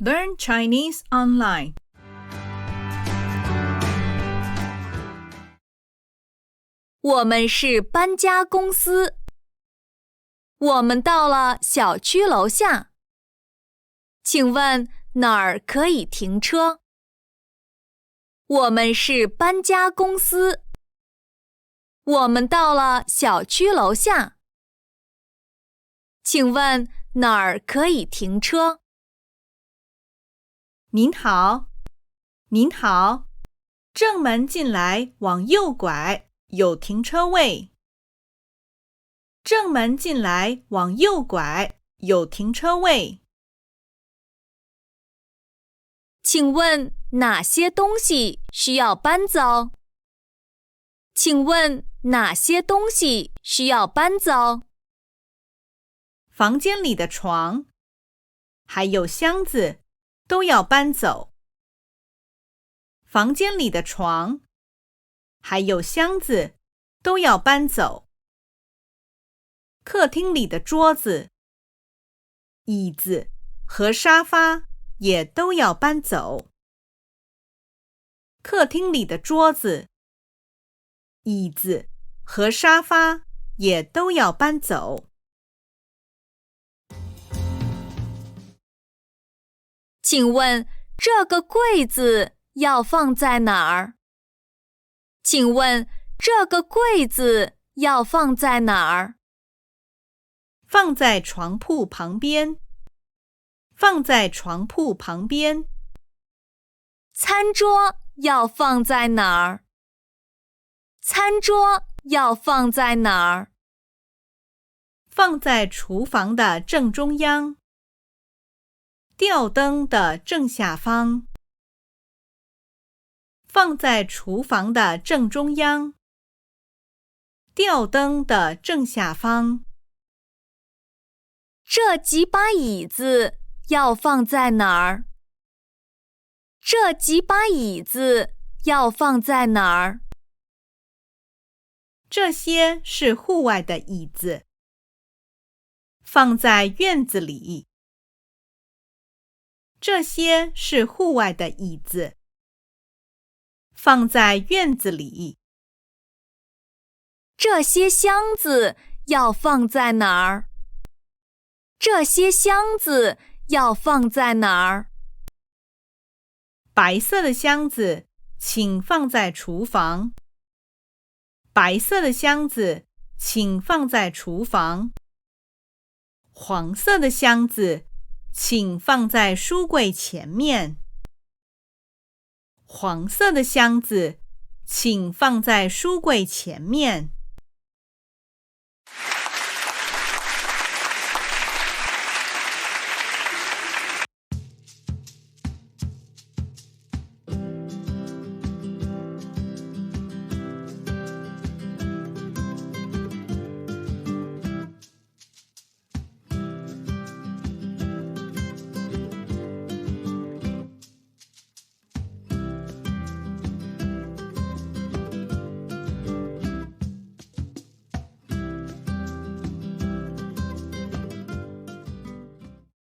Learn Chinese online. 我们是搬家公司。我们到了小区楼下，请问哪儿可以停车？我们是搬家公司。我们到了小区楼下，请问哪儿可以停车？您好，您好，正门进来往右拐，有停车位。正门进来往右拐，有停车位。请问哪些东西需要搬走？请问哪些东西需要搬走？房间里的床，还有箱子都要搬走。房间里的床，还有箱子都要搬走。客厅里的桌子、椅子和沙发也都要搬走。客厅里的桌子、椅子和沙发也都要搬走。请问这个柜子要放在哪儿？请问这个柜子要放在哪儿？放在床铺旁边。放在床铺旁边。餐桌要放在哪儿？餐桌要放在哪儿？放在厨房的正中央。吊灯的正下方。放在厨房的正中央。吊灯的正下方。这几把椅子要放在哪儿？这几把椅子要放在哪儿？这些是户外的椅子，放在院子里。这些是户外的椅子，放在院子里。这些箱子要放在哪儿？这些箱子要放在哪儿？白色的箱子，请放在厨房。白色的箱子，请放在厨房。黄色的箱子，请放在书柜前面。黄色的箱子，请放在书柜前面。